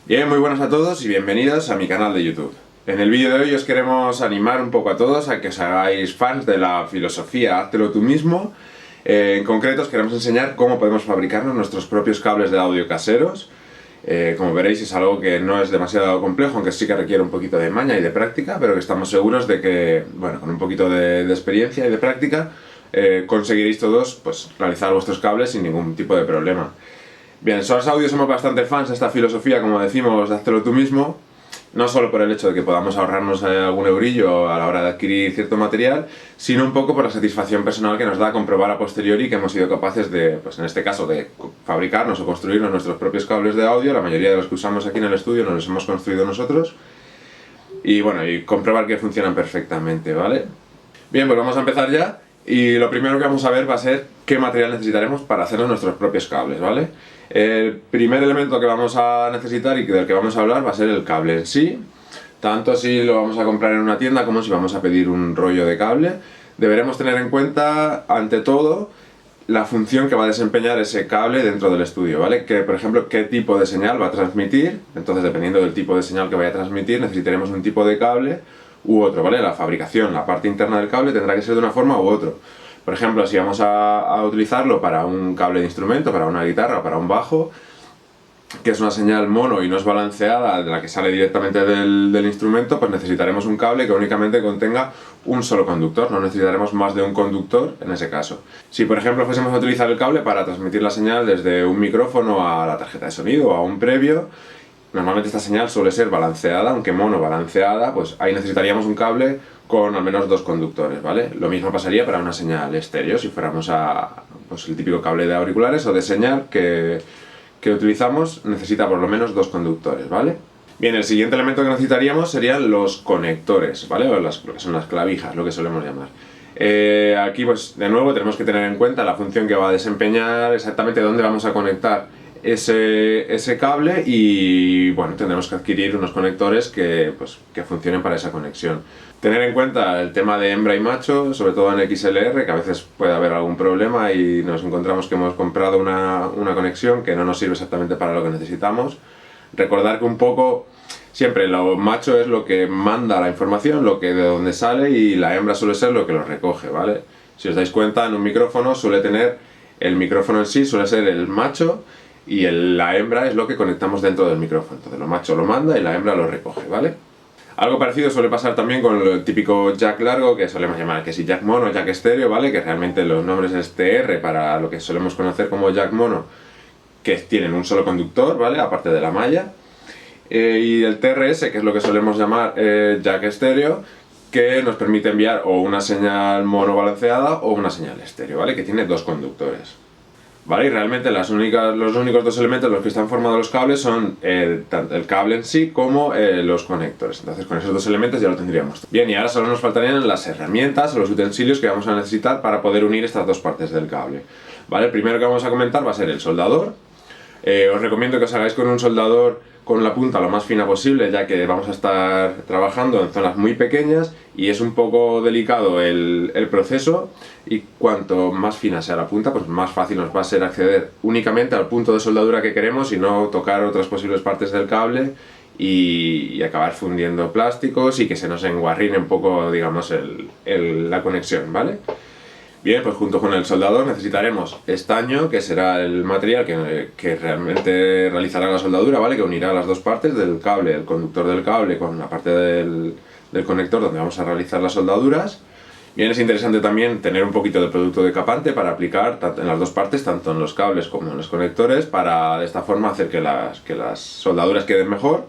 Bien, muy buenas a todos y bienvenidos a mi canal de YouTube. En el vídeo de hoy os queremos animar un poco a todos a que os hagáis fans de la filosofía háztelo tú mismo. En concreto os queremos enseñar cómo podemos fabricarnos nuestros propios cables de audio caseros. Como veréis es algo que no es demasiado complejo, aunque sí que requiere un poquito de maña y de práctica, pero que estamos seguros de que, bueno, con un poquito de experiencia y de práctica conseguiréis todos pues, realizar vuestros cables sin ningún tipo de problema. Bien, en Source Audio somos bastante fans de esta filosofía, como decimos, de háztelo tú mismo, no solo por el hecho de que podamos ahorrarnos algún eurillo a la hora de adquirir cierto material, sino un poco por la satisfacción personal que nos da comprobar a posteriori que hemos sido capaces de, pues en este caso, de fabricarnos o construirnos nuestros propios cables de audio. La mayoría de los que usamos aquí en el estudio nos los hemos construido nosotros y bueno, y comprobar que funcionan perfectamente, ¿vale? Bien, pues vamos a empezar ya. Y lo primero que vamos a ver va a ser qué material necesitaremos para hacernos nuestros propios cables, ¿vale? El primer elemento que vamos a necesitar y del que vamos a hablar va a ser el cable en sí. Tanto si lo vamos a comprar en una tienda como si vamos a pedir un rollo de cable. Deberemos tener en cuenta, ante todo, la función que va a desempeñar ese cable dentro del estudio, ¿vale? Que, por ejemplo, qué tipo de señal va a transmitir. Entonces, dependiendo del tipo de señal que vaya a transmitir, necesitaremos un tipo de cable u otro, ¿vale? La fabricación, la parte interna del cable tendrá que ser de una forma u otra. Por ejemplo, si vamos a utilizarlo para un cable de instrumento, para una guitarra o para un bajo, que es una señal mono y no es balanceada, de la que sale directamente del instrumento, pues necesitaremos un cable que únicamente contenga un solo conductor, no necesitaremos más de un conductor en ese caso. Si por ejemplo fuésemos a utilizar el cable para transmitir la señal desde un micrófono a la tarjeta de sonido o a un previo, normalmente esta señal suele ser balanceada, aunque mono balanceada, pues ahí necesitaríamos un cable con al menos dos conductores, ¿vale? Lo mismo pasaría para una señal estéreo, si fuéramos a pues, el típico cable de auriculares o de señal que utilizamos necesita por lo menos dos conductores, ¿vale? Bien, el siguiente elemento que necesitaríamos serían los conectores, ¿vale? O lo que son las clavijas, lo que solemos llamar. Aquí, pues, de nuevo, tenemos que tener en cuenta la función que va a desempeñar, exactamente dónde vamos a conectar ese cable y, bueno, tendremos que adquirir unos conectores que funcionen para esa conexión. Tener en cuenta el tema de hembra y macho, sobre todo en XLR, que a veces puede haber algún problema y nos encontramos que hemos comprado una conexión que no nos sirve exactamente para lo que necesitamos. Recordar que un poco siempre lo macho es lo que manda la información, lo que de donde sale, y la hembra suele ser lo que lo recoge, ¿vale? Si os dais cuenta, en un micrófono suele tener el micrófono en sí, suele ser el macho, y la hembra es lo que conectamos dentro del micrófono. Entonces lo macho lo manda y la hembra lo recoge, ¿vale? Algo parecido suele pasar también con el típico jack largo, que solemos llamar que si jack mono o jack estéreo, ¿vale? Que realmente los nombres es TR para lo que solemos conocer como jack mono, que tienen un solo conductor, ¿vale? Aparte de la malla. Y el TRS, que es lo que solemos llamar jack estéreo, que nos permite enviar o una señal mono balanceada o una señal estéreo, ¿vale? Que tiene dos conductores. ¿Vale? Y realmente los únicos dos elementos en los que están formados los cables son tanto el cable en sí como los conectores. Entonces con esos dos elementos ya lo tendríamos. Bien, y ahora solo nos faltarían las herramientas o los utensilios que vamos a necesitar para poder unir estas dos partes del cable. ¿Vale? El primero que vamos a comentar va a ser el soldador. Os recomiendo que os hagáis con un soldador con la punta lo más fina posible, ya que vamos a estar trabajando en zonas muy pequeñas y es un poco delicado el proceso, y cuanto más fina sea la punta, pues más fácil nos va a ser acceder únicamente al punto de soldadura que queremos y no tocar otras posibles partes del cable y acabar fundiendo plásticos y que se nos enguarrine un poco, digamos, la conexión, ¿vale? Bien, pues junto con el soldador necesitaremos estaño, que será el material que realmente realizará la soldadura, ¿vale? Que unirá las dos partes del cable, el conductor del cable con la parte del conector donde vamos a realizar las soldaduras. Bien, es interesante también tener un poquito de producto decapante para aplicar en las dos partes, tanto en los cables como en los conectores, para de esta forma hacer que las soldaduras queden mejor.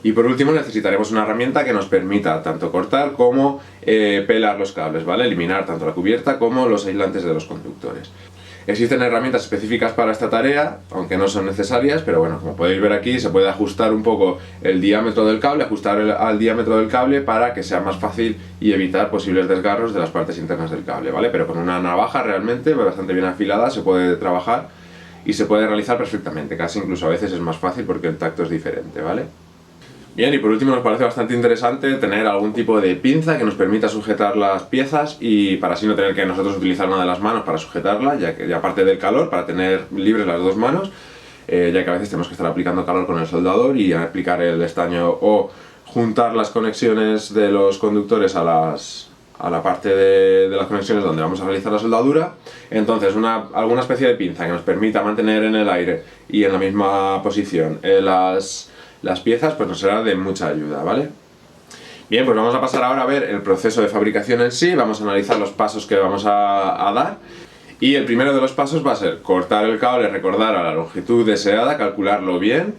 Y por último necesitaremos una herramienta que nos permita tanto cortar como pelar los cables, ¿vale? Eliminar tanto la cubierta como los aislantes de los conductores. Existen herramientas específicas para esta tarea, aunque no son necesarias, pero bueno, como podéis ver aquí se puede ajustar un poco el diámetro del cable, ajustar al diámetro del cable para que sea más fácil y evitar posibles desgarros de las partes internas del cable, ¿vale? Pero con una navaja realmente bastante bien afilada se puede trabajar y se puede realizar perfectamente, casi incluso a veces es más fácil porque el tacto es diferente, ¿vale? Bien, y por último nos parece bastante interesante tener algún tipo de pinza que nos permita sujetar las piezas y para así no tener que nosotros utilizar una de las manos para sujetarla, ya que aparte del calor, para tener libres las dos manos, ya que a veces tenemos que estar aplicando calor con el soldador y aplicar el estaño o juntar las conexiones de los conductores a la parte de las conexiones donde vamos a realizar la soldadura. Entonces alguna especie de pinza que nos permita mantener en el aire y en la misma posición las piezas, pues nos será de mucha ayuda, ¿vale? Bien, pues vamos a pasar ahora a ver el proceso de fabricación en sí, vamos a analizar los pasos que vamos a dar. Y el primero de los pasos va a ser cortar el cable, recordar a la longitud deseada, calcularlo bien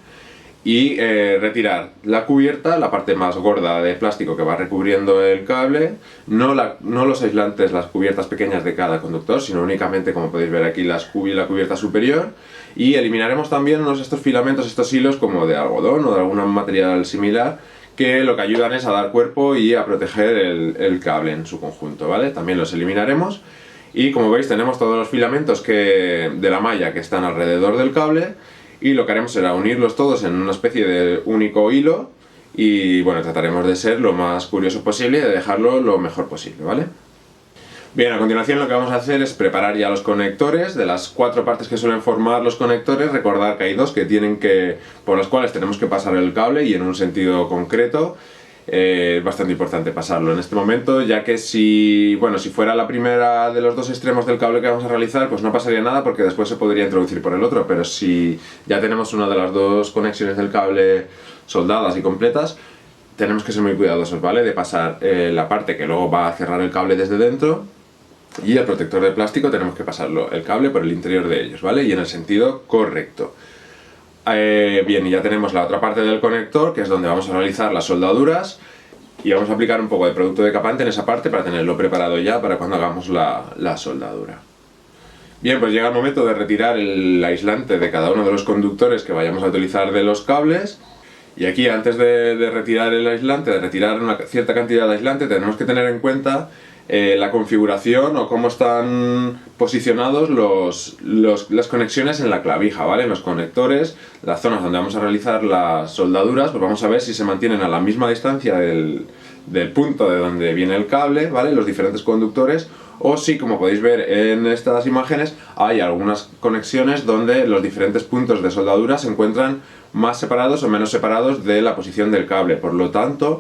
y retirar la cubierta, la parte más gorda de plástico que va recubriendo el cable, no los aislantes, las cubiertas pequeñas de cada conductor, sino únicamente, como podéis ver aquí, la cubierta superior, y eliminaremos también estos filamentos, estos hilos como de algodón o de algún material similar, que lo que ayudan es a dar cuerpo y a proteger el cable en su conjunto, ¿vale? También los eliminaremos. Y como veis tenemos todos los filamentos de la malla que están alrededor del cable, y lo que haremos será unirlos todos en una especie de único hilo y bueno, trataremos de ser lo más curioso posible y de dejarlo lo mejor posible, ¿vale? Bien, a continuación lo que vamos a hacer es preparar ya los conectores. De las 4 partes que suelen formar los conectores, recordar que hay 2 por las cuales tenemos que pasar el cable y en un sentido concreto. Es bastante importante pasarlo en este momento, ya que si fuera la primera de los 2 extremos del cable que vamos a realizar, pues no pasaría nada porque después se podría introducir por el otro, pero si ya tenemos una de las 2 conexiones del cable soldadas y completas, tenemos que ser muy cuidadosos, ¿vale? De pasar la parte que luego va a cerrar el cable desde dentro, y el protector de plástico tenemos que pasarlo el cable por el interior de ellos, ¿vale? Y en el sentido correcto. Bien, y ya tenemos la otra parte del conector, que es donde vamos a realizar las soldaduras, y vamos a aplicar un poco de producto decapante en esa parte para tenerlo preparado ya para cuando hagamos la soldadura. Bien, pues llega el momento de retirar el aislante de cada uno de los conductores que vayamos a utilizar de los cables. Y aquí, antes de retirar el aislante, de retirar una cierta cantidad de aislante, tenemos que tener en cuenta la configuración o cómo están posicionados las conexiones en la clavija, ¿vale? En los conectores, las zonas donde vamos a realizar las soldaduras, pues vamos a ver si se mantienen a la misma distancia del punto de donde viene el cable, ¿vale? Los diferentes conductores, o si, como podéis ver en estas imágenes, hay algunas conexiones donde los diferentes puntos de soldadura se encuentran más separados o menos separados de la posición del cable. Por lo tanto,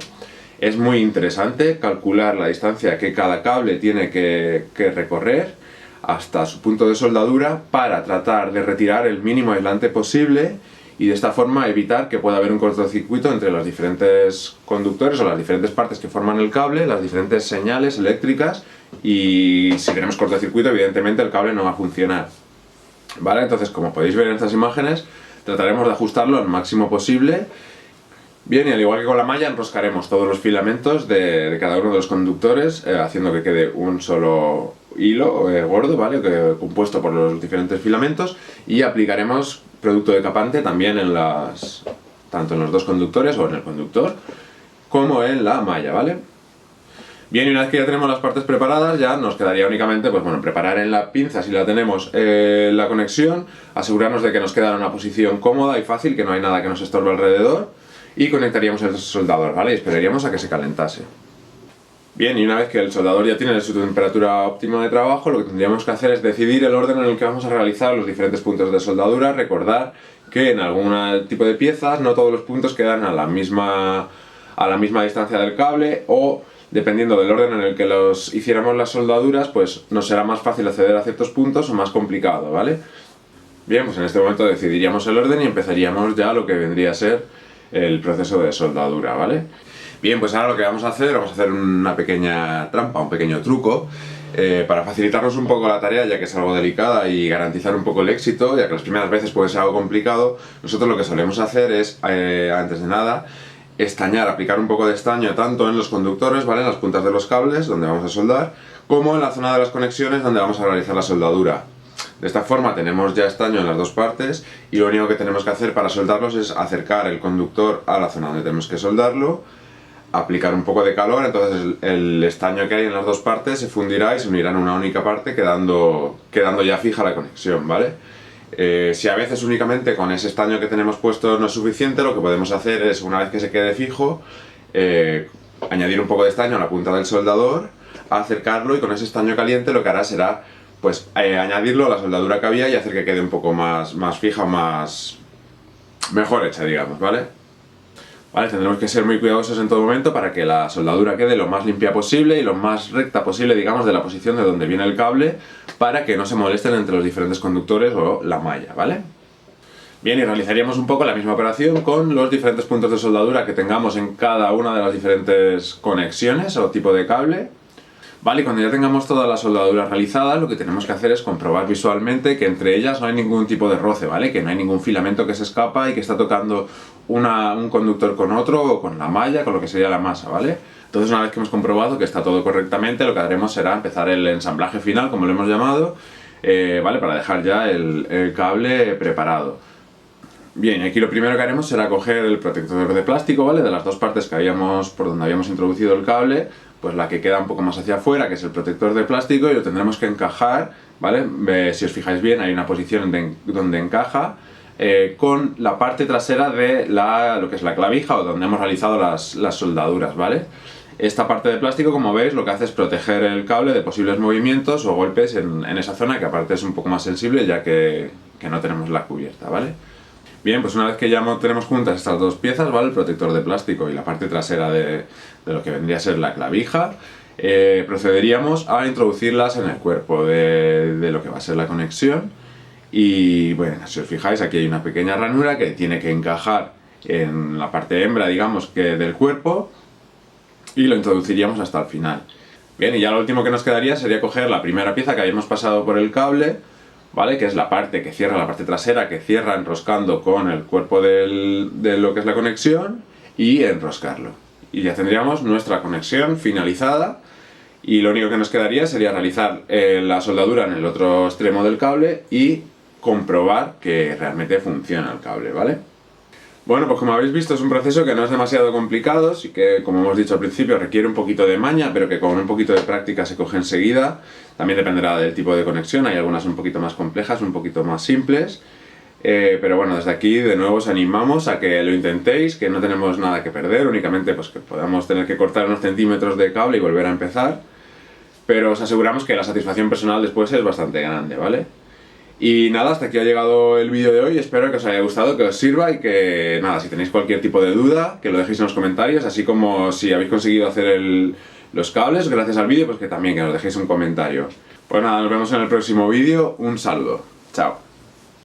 es muy interesante calcular la distancia que cada cable tiene que recorrer hasta su punto de soldadura para tratar de retirar el mínimo aislante posible y de esta forma evitar que pueda haber un cortocircuito entre los diferentes conductores o las diferentes partes que forman el cable, las diferentes señales eléctricas, y si tenemos cortocircuito evidentemente el cable no va a funcionar, ¿vale? Entonces, como podéis ver en estas imágenes, trataremos de ajustarlo al máximo posible. Bien, y al igual que con la malla, enroscaremos todos los filamentos de cada uno de los conductores, haciendo que quede un solo hilo gordo, ¿vale? Compuesto por los diferentes filamentos, y aplicaremos producto decapante también tanto en los 2 conductores o en el conductor, como en la malla, ¿vale? Bien, y una vez que ya tenemos las partes preparadas, ya nos quedaría únicamente, pues bueno, preparar en la pinza, si la tenemos, la conexión, asegurarnos de que nos queda en una posición cómoda y fácil, que no hay nada que nos estorbe alrededor, y conectaríamos el soldador, ¿vale? Y esperaríamos a que se calentase. Bien, y una vez que el soldador ya tiene su temperatura óptima de trabajo, lo que tendríamos que hacer es decidir el orden en el que vamos a realizar los diferentes puntos de soldadura. Recordar que en algún tipo de piezas no todos los puntos quedan a la misma distancia del cable, o dependiendo del orden en el que hiciéramos las soldaduras, pues nos será más fácil acceder a ciertos puntos o más complicado, ¿vale? Bien, pues en este momento decidiríamos el orden y empezaríamos ya lo que vendría a ser el proceso de soldadura, ¿vale? Bien, pues ahora lo que vamos a hacer una pequeña trampa, un pequeño truco, para facilitarnos un poco la tarea, ya que es algo delicada, y garantizar un poco el éxito, ya que las primeras veces puede ser algo complicado. Nosotros lo que solemos hacer es, antes de nada, aplicar un poco de estaño tanto en los conductores, ¿vale? En las puntas de los cables, donde vamos a soldar, como en la zona de las conexiones, donde vamos a realizar la soldadura. De esta forma tenemos ya estaño en las 2 partes, y lo único que tenemos que hacer para soldarlos es acercar el conductor a la zona donde tenemos que soldarlo, aplicar un poco de calor, entonces el estaño que hay en las 2 partes se fundirá y se unirá en una única parte, quedando ya fija la conexión, ¿vale? Si a veces únicamente con ese estaño que tenemos puesto no es suficiente, lo que podemos hacer es, una vez que se quede fijo, añadir un poco de estaño a la punta del soldador, acercarlo, y con ese estaño caliente lo que hará será, pues, añadirlo a la soldadura que había y hacer que quede un poco más fija, más mejor hecha, digamos, ¿vale? Vale, tendremos que ser muy cuidadosos en todo momento para que la soldadura quede lo más limpia posible y lo más recta posible, digamos, de la posición de donde viene el cable, para que no se molesten entre los diferentes conductores o la malla, ¿vale? Bien, y realizaríamos un poco la misma operación con los diferentes puntos de soldadura que tengamos en cada una de las diferentes conexiones o tipo de cable. Vale, y cuando ya tengamos toda la soldadura realizada, lo que tenemos que hacer es comprobar visualmente que entre ellas no hay ningún tipo de roce, ¿vale? Que no hay ningún filamento que se escapa y que está tocando un conductor con otro o con la malla, con lo que sería la masa, ¿vale? Entonces, una vez que hemos comprobado que está todo correctamente, lo que haremos será empezar el ensamblaje final, como lo hemos llamado, ¿vale? Para dejar ya el cable preparado. Bien, aquí lo primero que haremos será coger el protector de plástico, ¿vale? De las dos partes que habíamos, por donde habíamos introducido el cable, pues la que queda un poco más hacia afuera, que es el protector de plástico, y lo tendremos que encajar, ¿vale? Si os fijáis bien, hay una posición donde encaja con la parte trasera de lo que es la clavija o donde hemos realizado las soldaduras, ¿vale? Esta parte de plástico, como veis, lo que hace es proteger el cable de posibles movimientos o golpes en esa zona, que aparte es un poco más sensible ya que no tenemos la cubierta, ¿vale? Bien, pues una vez que ya tenemos juntas estas dos piezas, ¿vale? El protector de plástico y la parte trasera de lo que vendría a ser la clavija, procederíamos a introducirlas en el cuerpo de lo que va a ser la conexión. Y bueno, si os fijáis, aquí hay una pequeña ranura que tiene que encajar en la parte hembra, digamos, del cuerpo, y lo introduciríamos hasta el final. Bien, y ya lo último que nos quedaría sería coger la primera pieza que habíamos pasado por el cable, ¿vale? Que es la parte que cierra, la parte trasera que cierra enroscando con el cuerpo de lo que es la conexión, y enroscarlo. Y ya tendríamos nuestra conexión finalizada, y lo único que nos quedaría sería realizar la soldadura en el otro extremo del cable y comprobar que realmente funciona el cable, ¿vale? Bueno, pues como habéis visto, es un proceso que no es demasiado complicado, sí que, como hemos dicho al principio, requiere un poquito de maña, pero que con un poquito de práctica se coge enseguida. También dependerá del tipo de conexión, hay algunas un poquito más complejas, un poquito más simples. Pero bueno, desde aquí de nuevo os animamos a que lo intentéis, que no tenemos nada que perder, únicamente pues que podamos tener que cortar unos centímetros de cable y volver a empezar. Pero os aseguramos que la satisfacción personal después es bastante grande, ¿vale? Y nada, hasta aquí ha llegado el vídeo de hoy, espero que os haya gustado, que os sirva, y que nada, si tenéis cualquier tipo de duda, que lo dejéis en los comentarios, así como si habéis conseguido hacer los cables gracias al vídeo, pues que también que nos dejéis un comentario. Pues nada, nos vemos en el próximo vídeo, un saludo, chao.